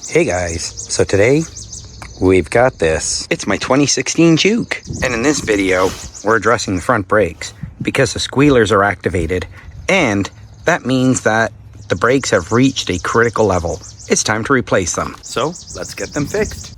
Hey guys, so today we've got this. It's my 2016 Juke. And in this video, we're addressing the front brakes because the squealers are activated, and that means that the brakes have reached a critical level. It's time to replace them. So let's get them fixed.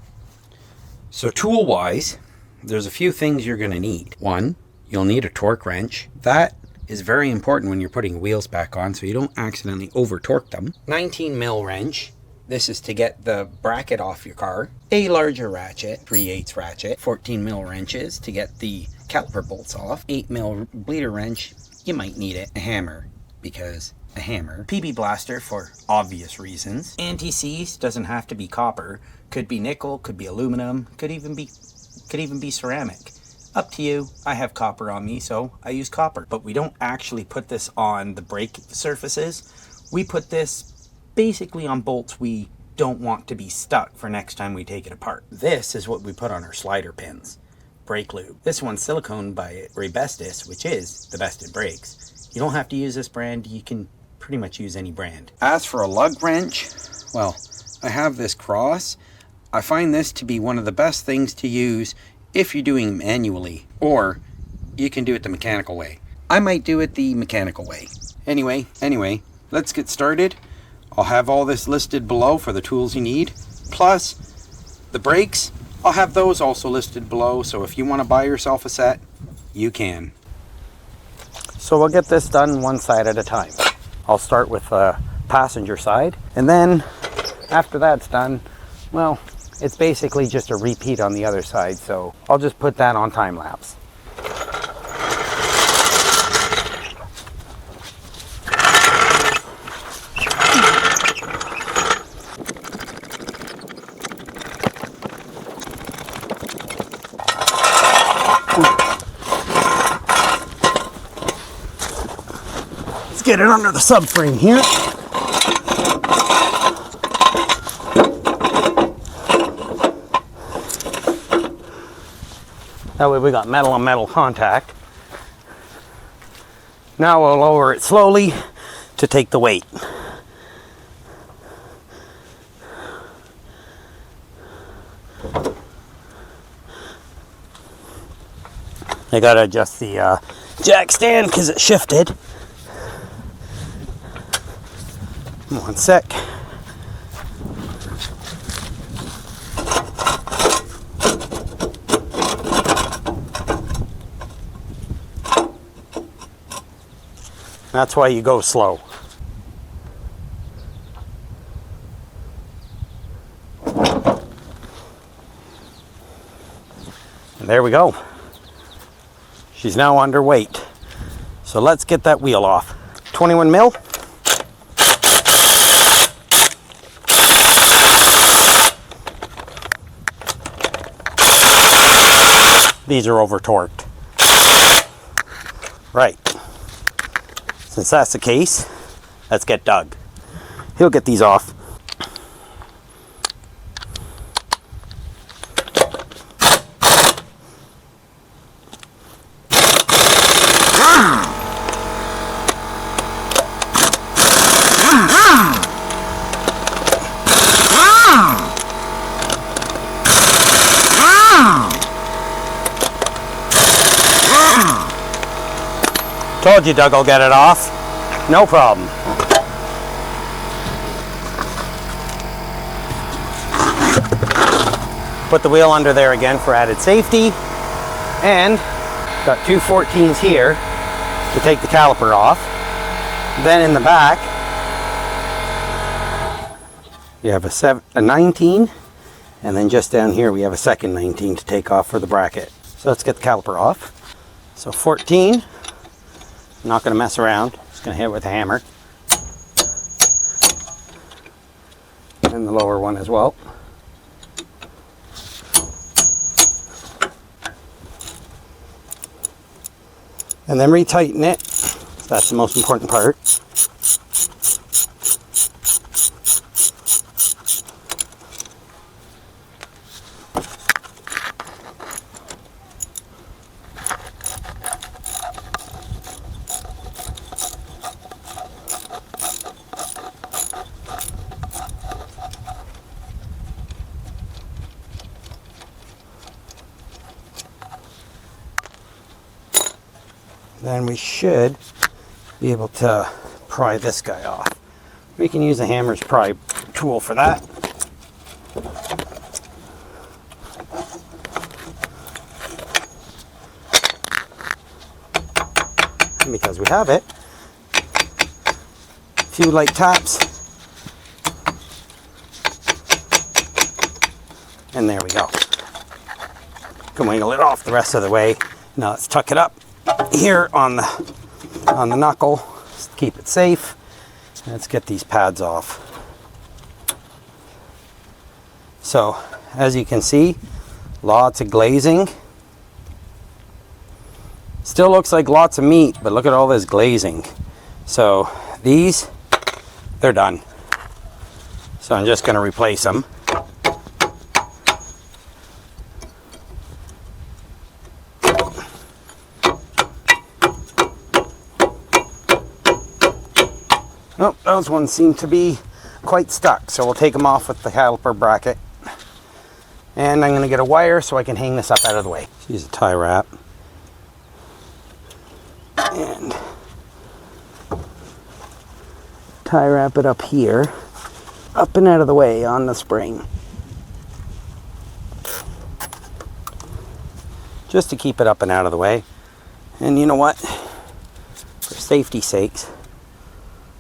So tool-wise, there's a few things you're gonna need. One, you'll need a torque wrench. That is very important when you're putting wheels back on so you don't accidentally over torque them. 19 mil wrench. This is to get the bracket off your car. A larger ratchet, 3/8 ratchet. 14 mil wrenches to get the caliper bolts off. 8 mil bleeder wrench, you might need it. A hammer, because a hammer. PB blaster for obvious reasons. Anti-seize doesn't have to be copper. Could be nickel, could be aluminum, could even be ceramic. Up to you. I have copper on me, so I use copper. But we don't actually put this on the brake surfaces. We put this basically on bolts we don't want to be stuck for next time we take it apart. This is what we put on our slider pins. Brake lube. This one's silicone by Rebestis, which is the best in brakes. You don't have to use this brand, you can pretty much use any brand. As for a lug wrench, well, I have this Cross. I find this to be one of the best things to use if you're doing manually, or you can do it the mechanical way. I might do it the mechanical way. Anyway, let's get started. I'll have all this listed below for the tools you need. Plus, the brakes, I'll have those also listed below, so if you want to buy yourself a set, you can. So we'll get this done one side at a time. I'll start with the passenger side, and then after that's done, well, it's basically just a repeat on the other side, so I'll just put that on time lapse. Let's get it under the subframe here. That way we got metal on metal contact. Now we'll lower it slowly to take the weight. I gotta adjust the jack stand because it shifted. One sec. That's why you go slow. And there we go. She's now underweight. So let's get that wheel off. 21 mil. These are over torqued. Right. Since that's the case, let's get Doug. He'll get these off. Told you Doug will get it off. No problem. Put the wheel under there again for added safety. And got two 14s here to take the caliper off. Then in the back, you have a 19. And then just down here, we have a second 19 to take off for the bracket. So let's get the caliper off. So 14. I'm not going to mess around. Just going to hit it with a hammer. And the lower one as well. And then retighten it. That's the most important part. then we should be able to pry this guy off. We can use a hammer's pry tool for that. And because we have it, a few light taps, and there we go. Can wiggle it off the rest of the way. Now let's tuck it up here on the knuckle, just to keep it safe. Let's get these pads off. So, as you can see, lots of glazing. Still looks like lots of meat, but look at all this glazing. So, these, they're done. So I'm just going to replace them. Oh, those ones seem to be quite stuck, so we'll take them off with the caliper bracket. And I'm going to get a wire so I can hang this up out of the way. Use a tie wrap. And tie wrap it up here, up and out of the way on the spring. Just to keep it up and out of the way. And you know what? For safety's sakes,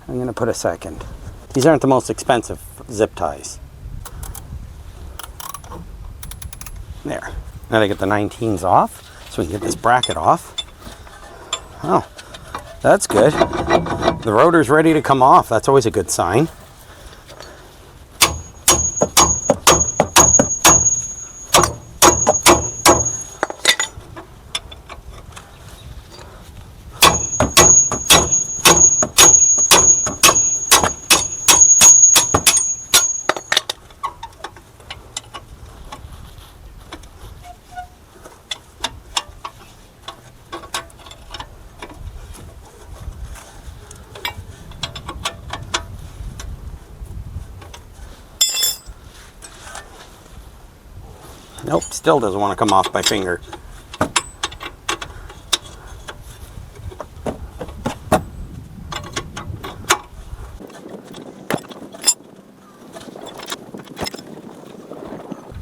I'm going to put a second. These aren't the most expensive zip ties. There. Now to get the 19s off, so we can get this bracket off. Oh, that's good. The rotor's ready to come off. That's always a good sign. Nope, still doesn't want to come off by finger.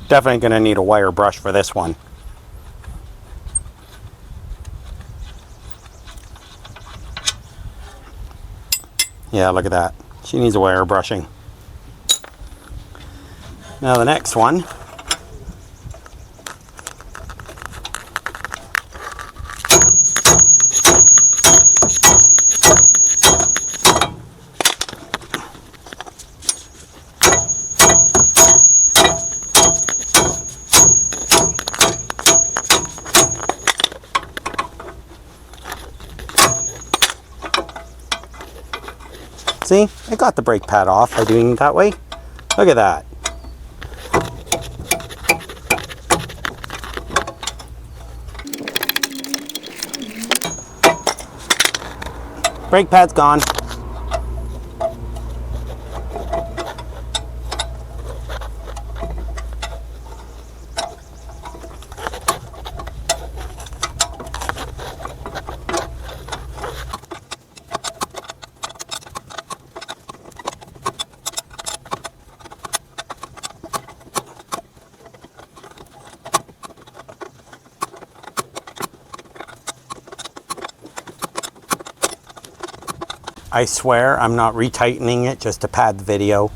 Definitely going to need a wire brush for this one. Yeah, look at that. She needs a wire brushing. Now the next one. See, I got the brake pad off by doing it that way. Look at that. Brake pad's gone. I swear I'm not retightening it just to pad the video.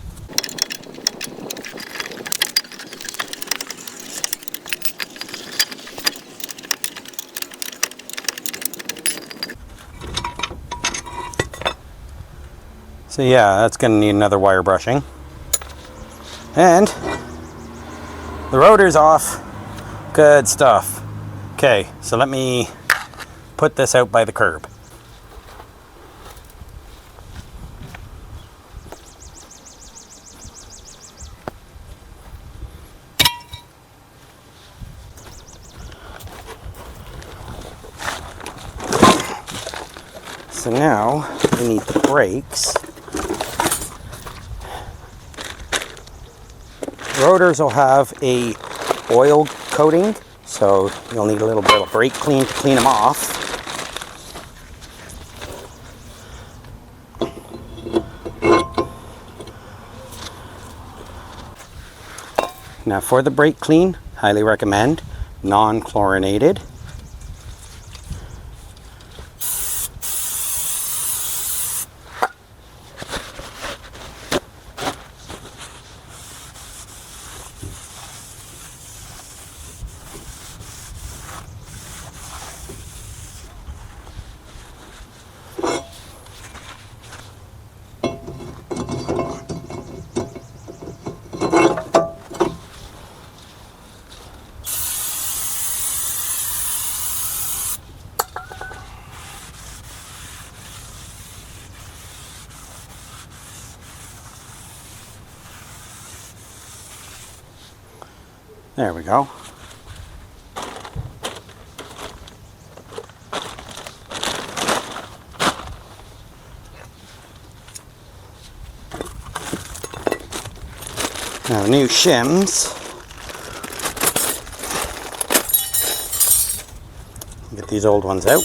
So yeah, that's going to need another wire brushing. And the rotor's off. Good stuff. Okay, so let me put this out by the curb. So now we need the brakes. Rotors will have a oil coating, so you'll need a little bit of brake clean to clean them off. Now for the brake clean, highly recommend non-chlorinated. There we go. Now new shims. Get these old ones out.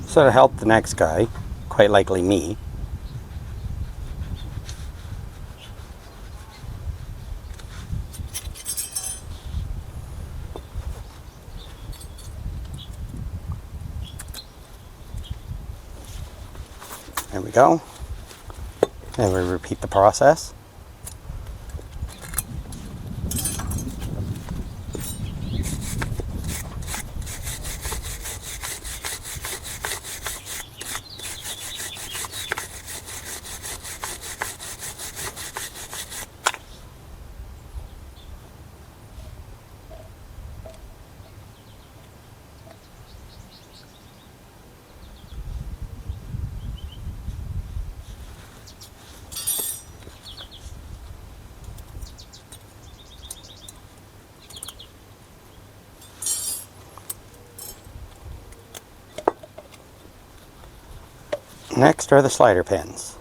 So to help the next guy, quite likely me, there we go, and we repeat the process. Next are the slider pins,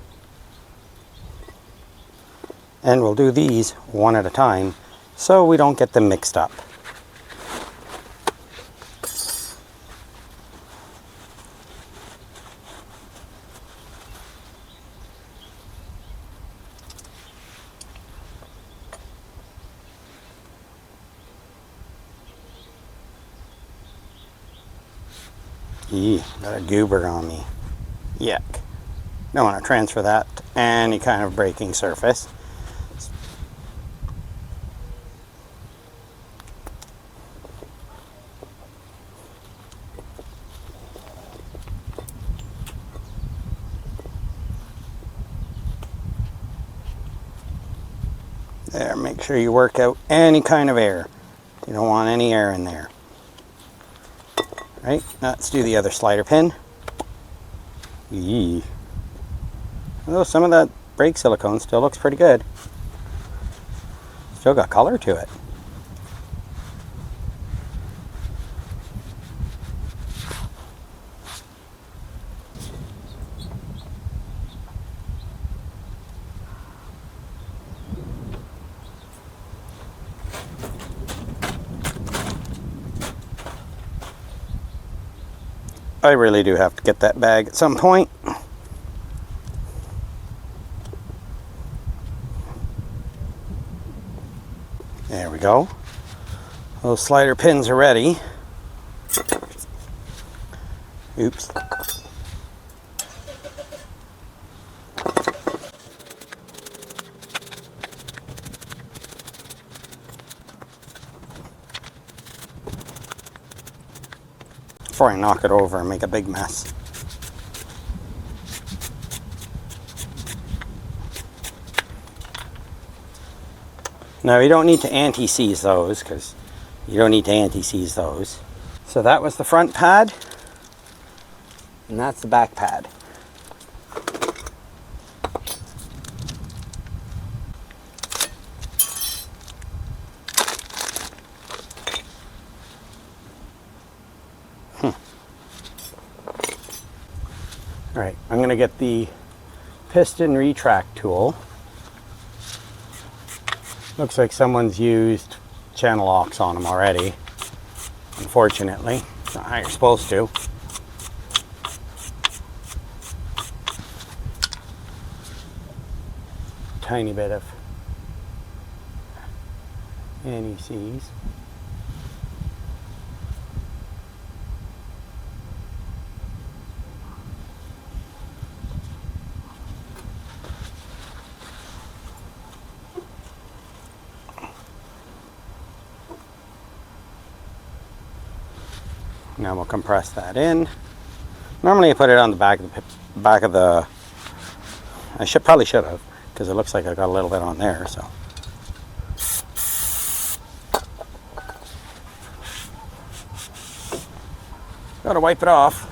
and we'll do these one at a time so we don't get them mixed up. Eee, got a goober on me. Yuck. Don't want to transfer that to any kind of braking surface. There, make sure you work out any kind of air. You don't want any air in there. Right, let's do the other slider pin. Eee. Although some of that brake silicone still looks pretty good. Still got color to it. I really do have to get that bag at some point. There we go. Those slider pins are ready. Oops. Before I knock it over and make a big mess. Now you don't need to anti-seize those, because you don't need to anti-seize those. So that was the front pad, and that's the back pad. going to get the piston retract tool. Looks like someone's used channel locks on them already. Unfortunately, it's not how you're supposed to. Tiny bit of NECs. Now we'll compress that in. Normally I put it on the back of the I probably should have, because it looks like I got a little bit on there, so. Gotta wipe it off.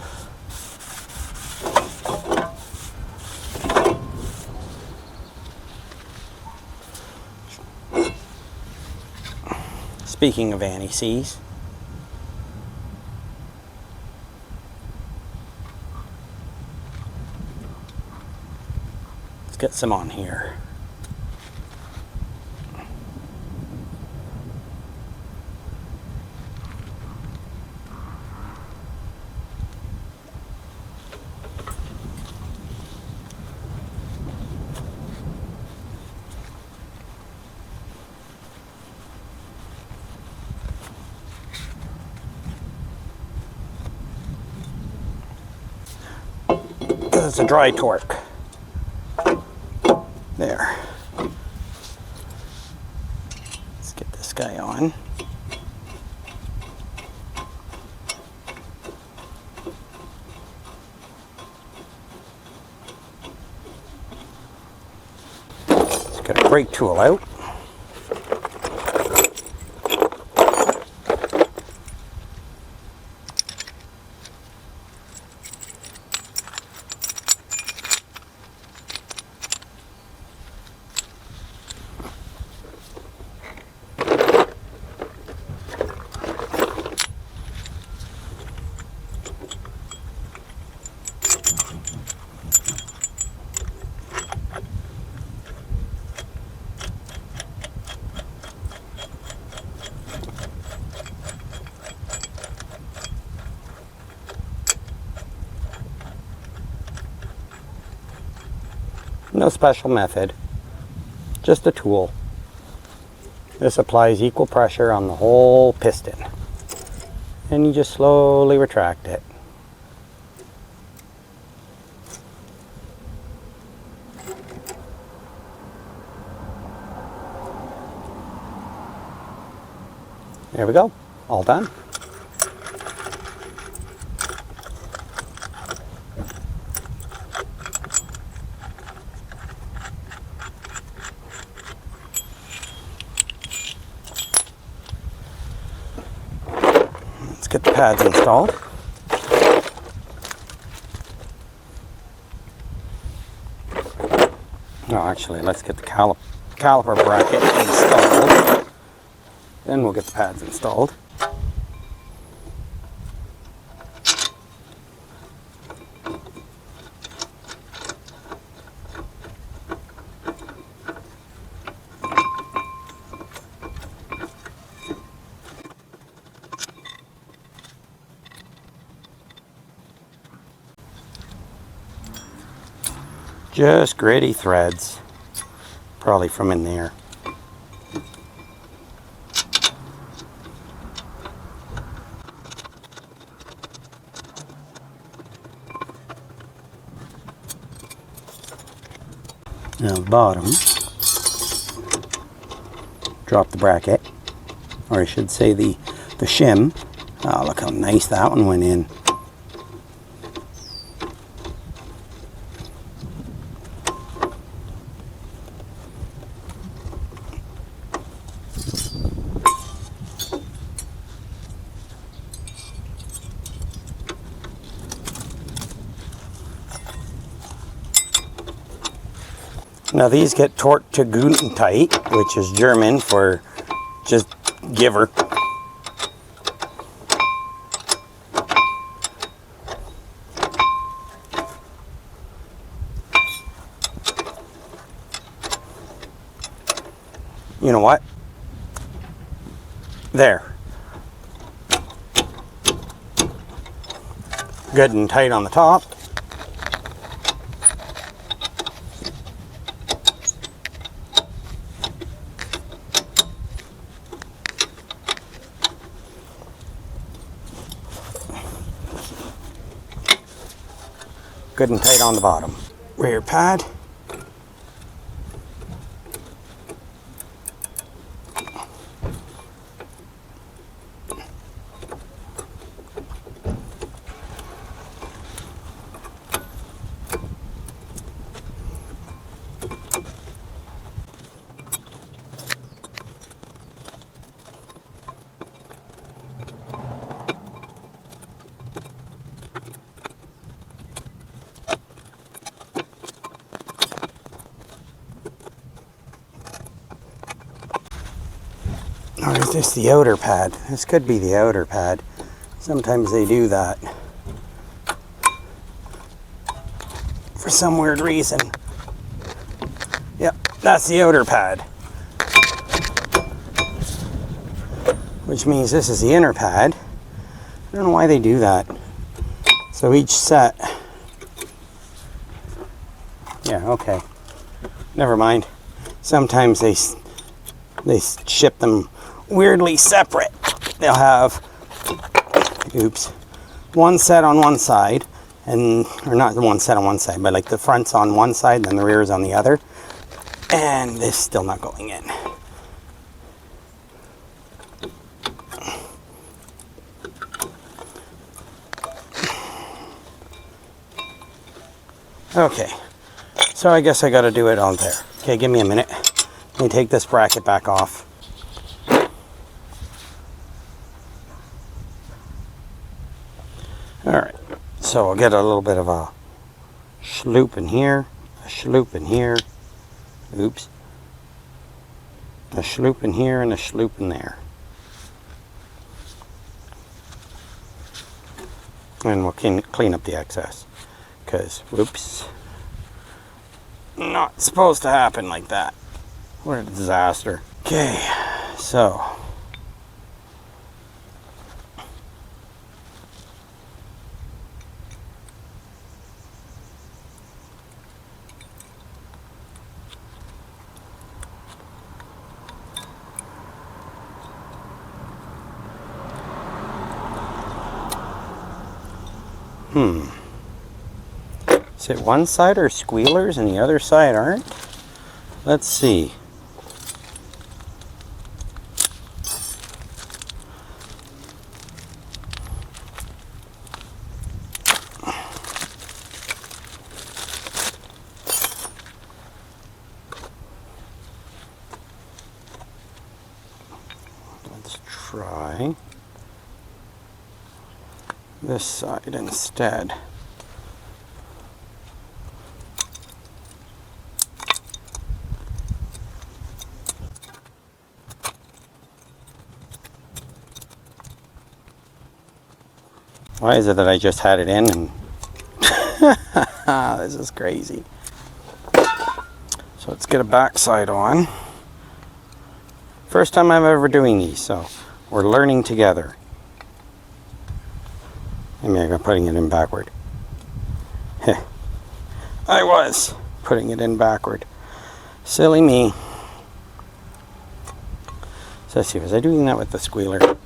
Speaking of NECs, let's get some on here. It's a dry torque. There. Let's get this guy on. Let's get a brake tool out. No special method, just a tool. This applies equal pressure on the whole piston, and you just slowly retract it. There we go, all done. Get the pads installed. No, actually, let's get the caliper bracket installed. Then we'll get the pads installed. Just gritty threads, probably from in there. Now the bottom, drop the bracket, or I should say the shim. Oh, look how nice that one went in. Now these get torqued to Gutentight, which is German for just giver. You know what? There. Good and tight on the top. Good and tight on the bottom. Rear pad. Or is this the outer pad? This could be the outer pad. Sometimes they do that. For some weird reason. Yep, that's the outer pad. Which means this is the inner pad. I don't know why they do that. So each set... Yeah, okay. Never mind. Sometimes they ship them weirdly separate. They'll have, oops, one set on one side, and or not one set on one side, but like the front's on one side, then the rear's on the other, and it's still not going in. Okay, so I guess I got to do it all there. Okay, give me a minute. Let me take this bracket back off. Alright, so I'll get a little bit of a sloop in here, a sloop in here, oops, a sloop in here and a sloop in there. And we'll clean up the excess, because, whoops, not supposed to happen like that. What a disaster. Okay, so is it one side are squealers and the other side aren't? Let's see. Let's try this side instead. Why is it that I just had it in and this is crazy. So let's get a backside on. First time I'm ever doing these, so we're learning together. Maybe I'm putting it in backward. I was putting it in backward. Silly me. So let's see, was I doing that with the squealer?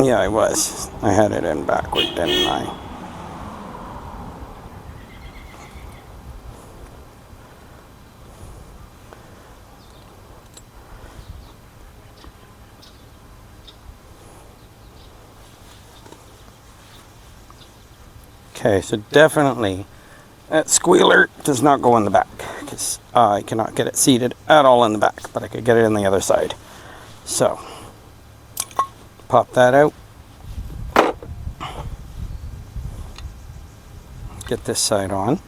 Yeah, I was. I had it in backward, didn't I? Okay, so definitely that squealer does not go in the back because I cannot get it seated at all in the back, but I could get it in the other side. So, pop that out. Get this side on.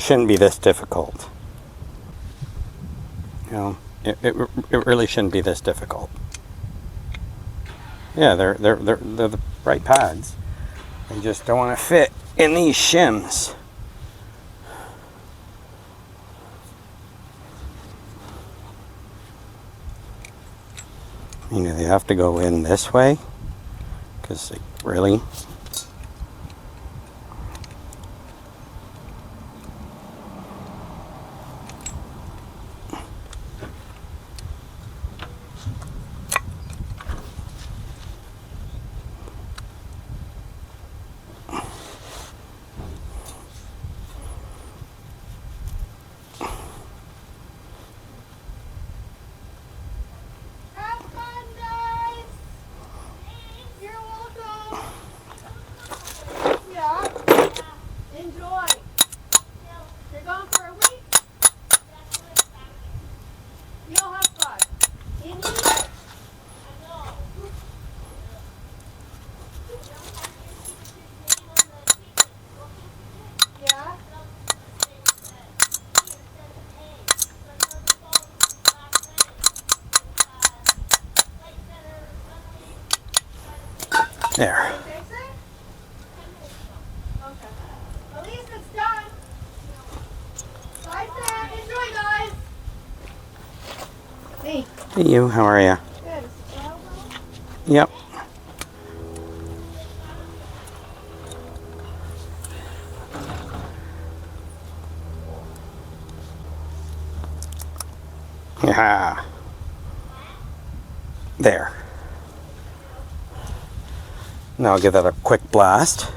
shouldn't be this difficult. You know, it really shouldn't be this difficult. Yeah, they're the right pads. They just don't want to fit in these shims. You know, they have to go in this way, because really. There. At least it's done. Bye, Sam. Enjoy, guys. Hey. Hey, you. How are you? Good. Yep. Yeah. There. Now I'll give that a quick blast.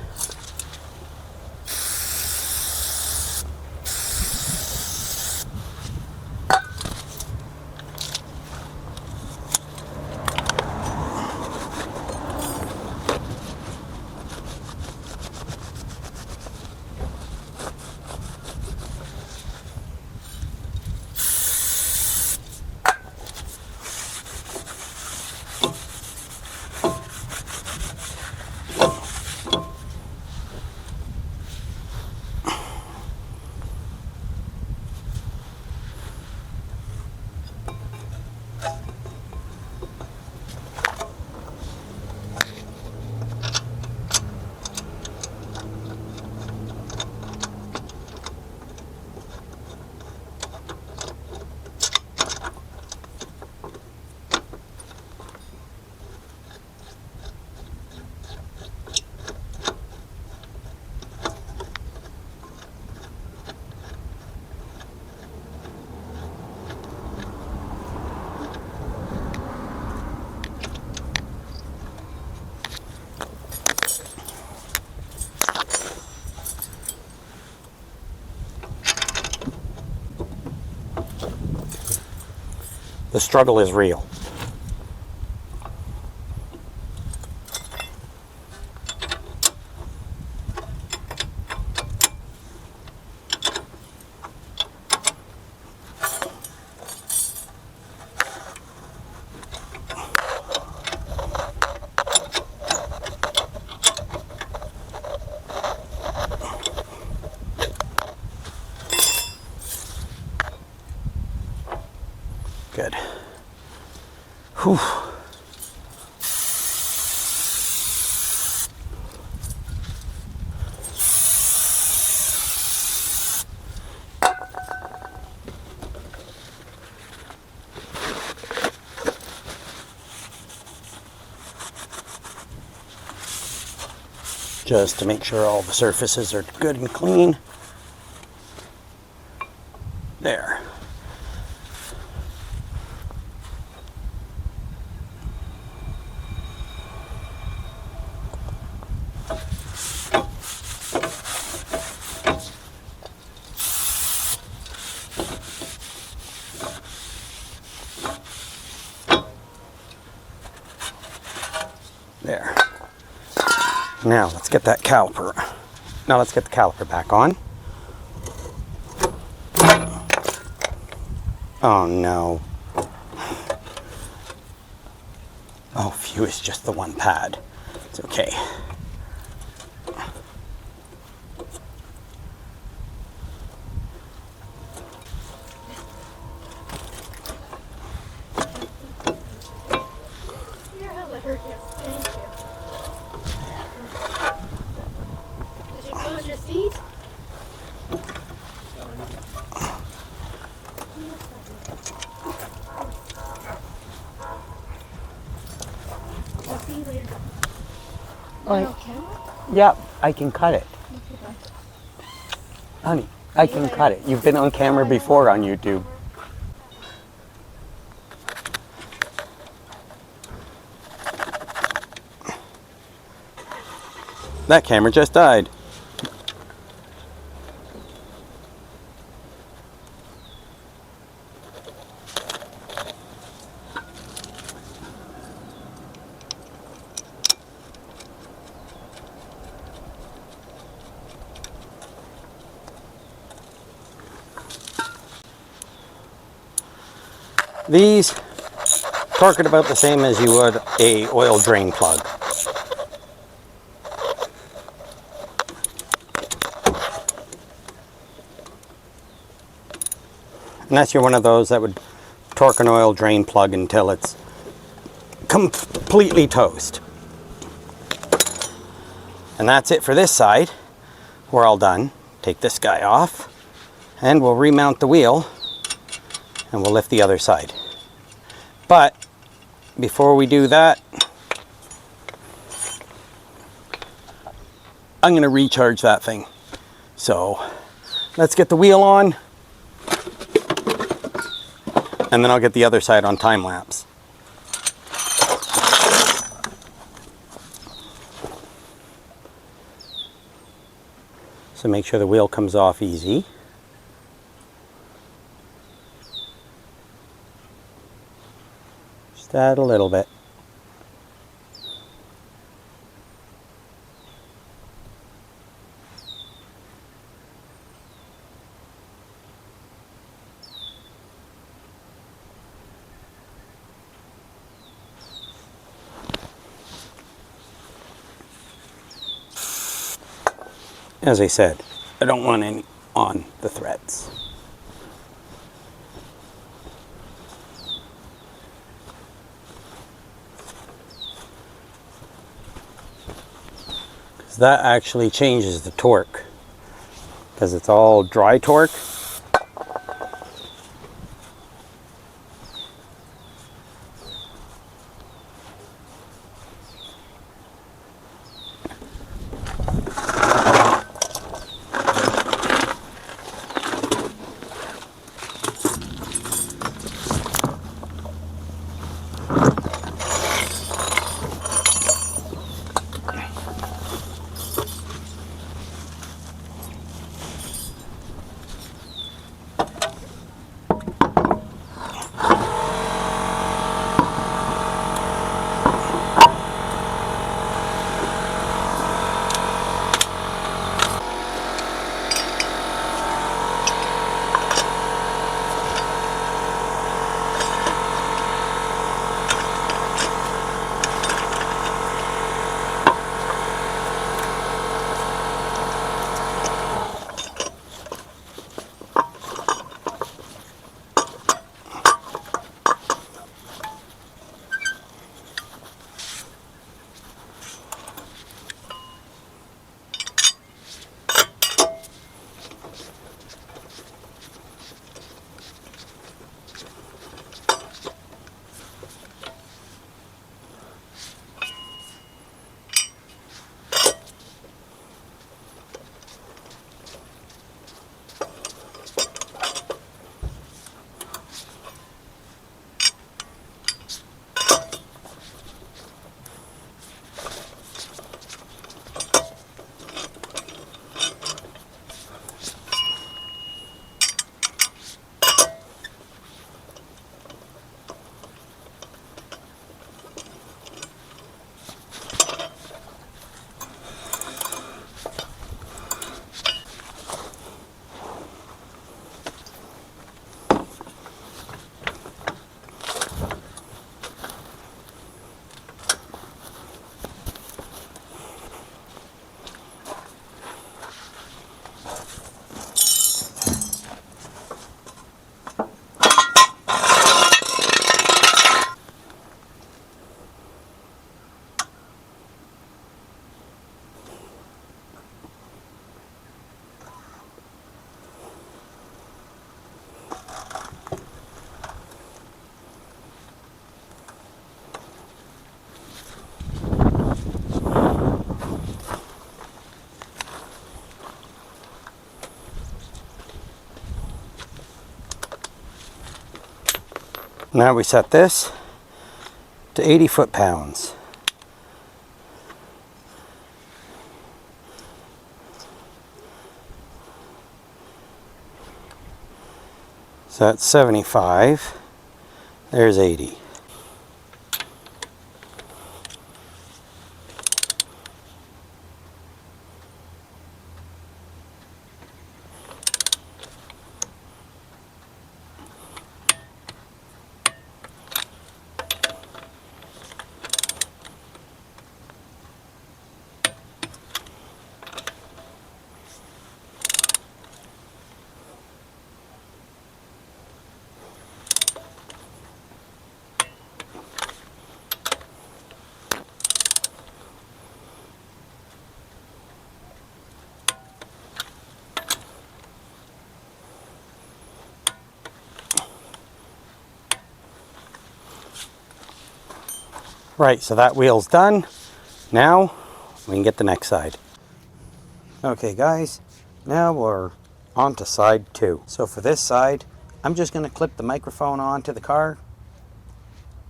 The struggle is real. Good. Whew. Just to make sure all the surfaces are good and clean. There. There. Now let's get that caliper. Now let's get the caliper back on. Oh no. Oh, phew, it's just the one pad. It's okay. Yes, thank you. Did you close your seat? I'll see you later. Okay. Yep, I can cut it. Honey, I can cut it. You've been on camera before on YouTube. That camera just died. These torque it about the same as you would a oil drain plug. Unless you're one of those that would torque an oil drain plug until it's completely toast. And that's it for this side. We're all done. Take this guy off and we'll remount the wheel and we'll lift the other side. But before we do that, I'm going to recharge that thing. So let's get the wheel on and then I'll get the other side on time lapse. So make sure the wheel comes off easy. Just add a little bit. As I said, I don't want any on the threads. Because that actually changes the torque. Because it's all dry torque. now we set this to 80 foot-pounds. So that's 75. There's 80. Right, so that wheel's done. Now we can get the next side. Okay guys, now we're on to side 2. So for this side, I'm just going to clip the microphone onto the car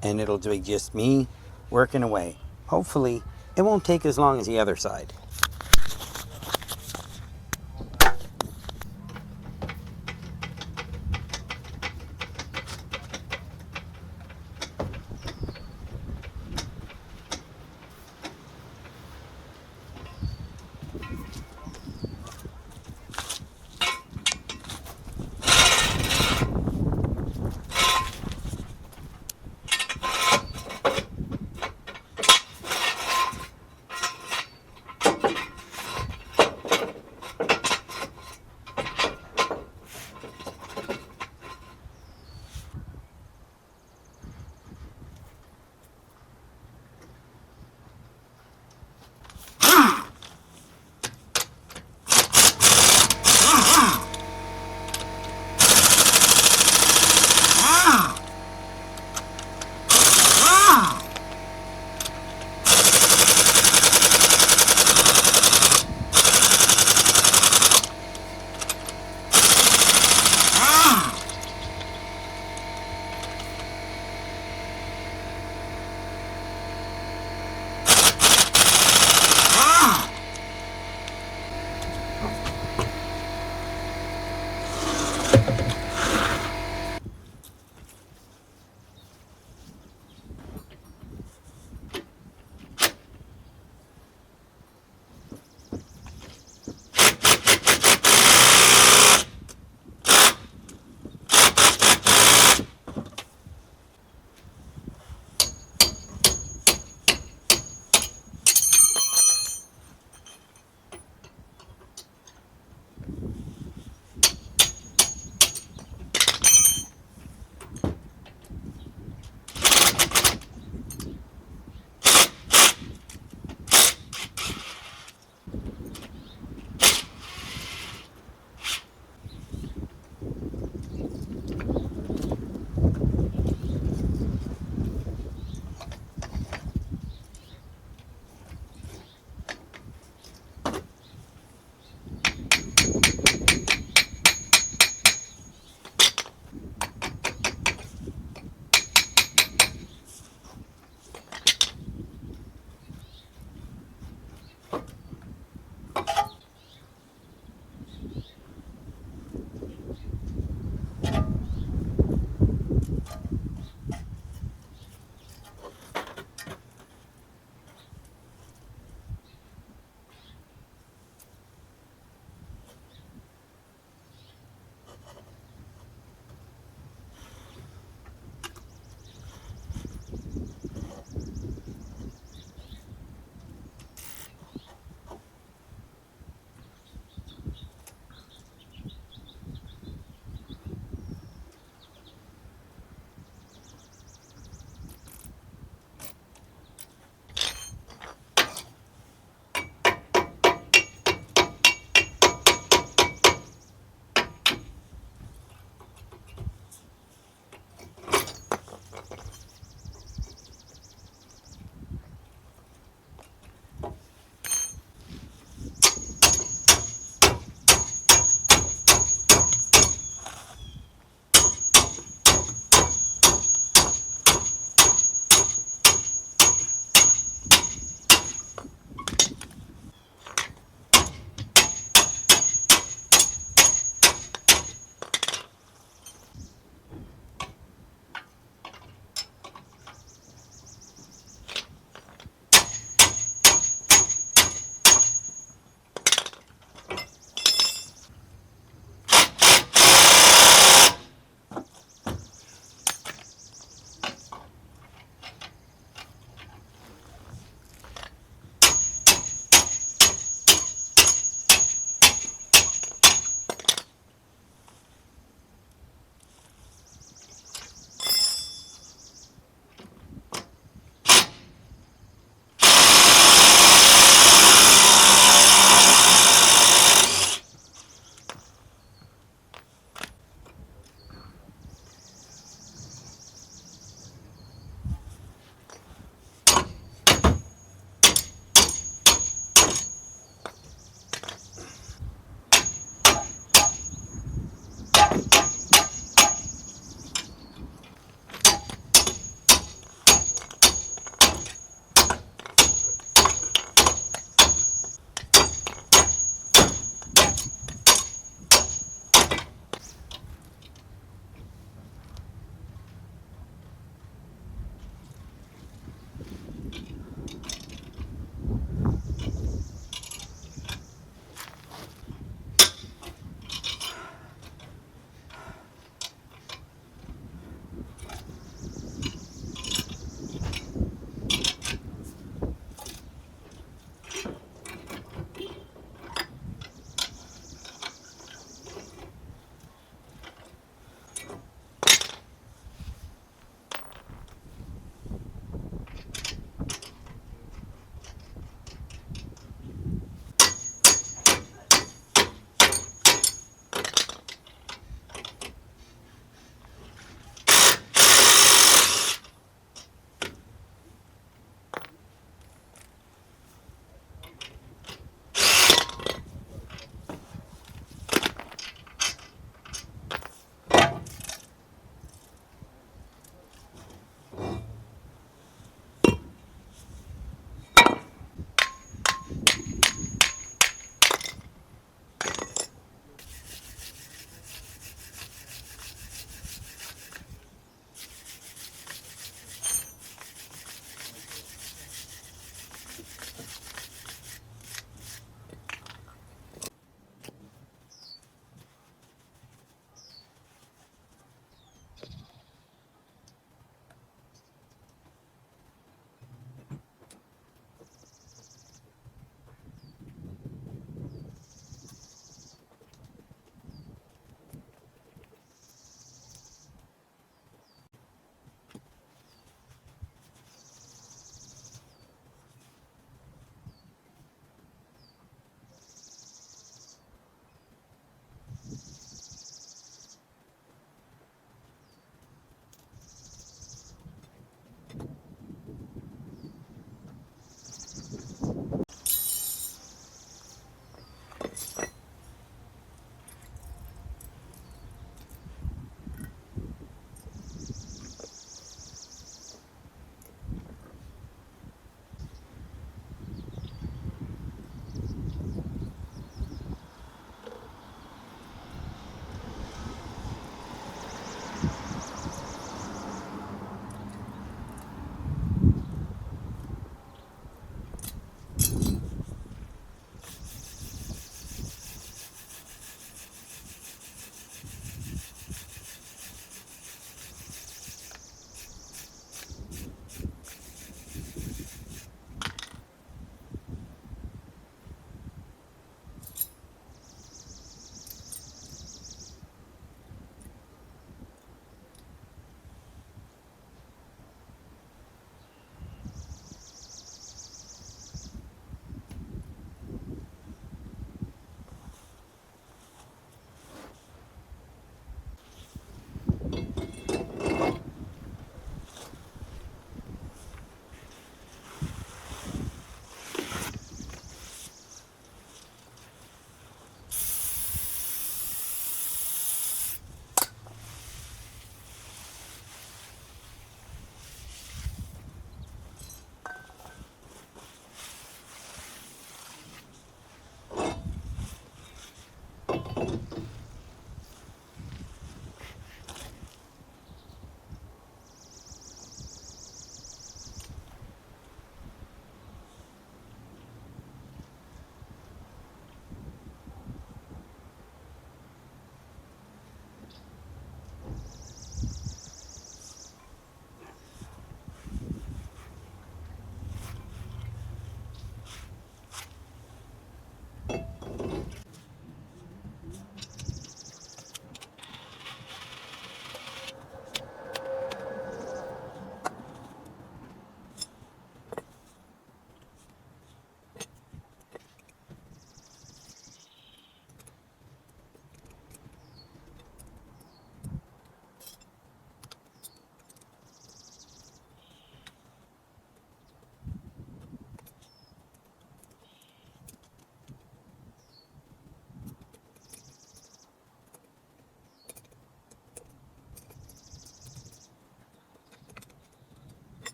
and it'll be just me working away. Hopefully it won't take as long as the other side.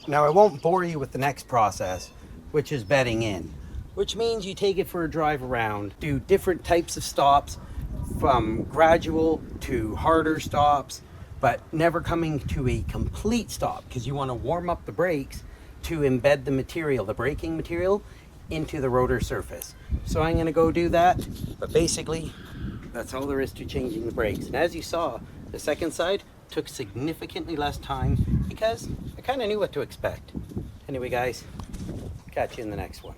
Now I won't bore you with the next process, which is bedding in, which means you take it for a drive around, do different types of stops, from gradual to harder stops, but never coming to a complete stop, because you want to warm up the brakes to embed the material, the braking material, into the rotor surface. So I'm going to go do that, but basically that's all there is to changing the brakes. And as you saw, the second side took significantly less time because I kind of knew what to expect. Anyway guys, catch you in the next one.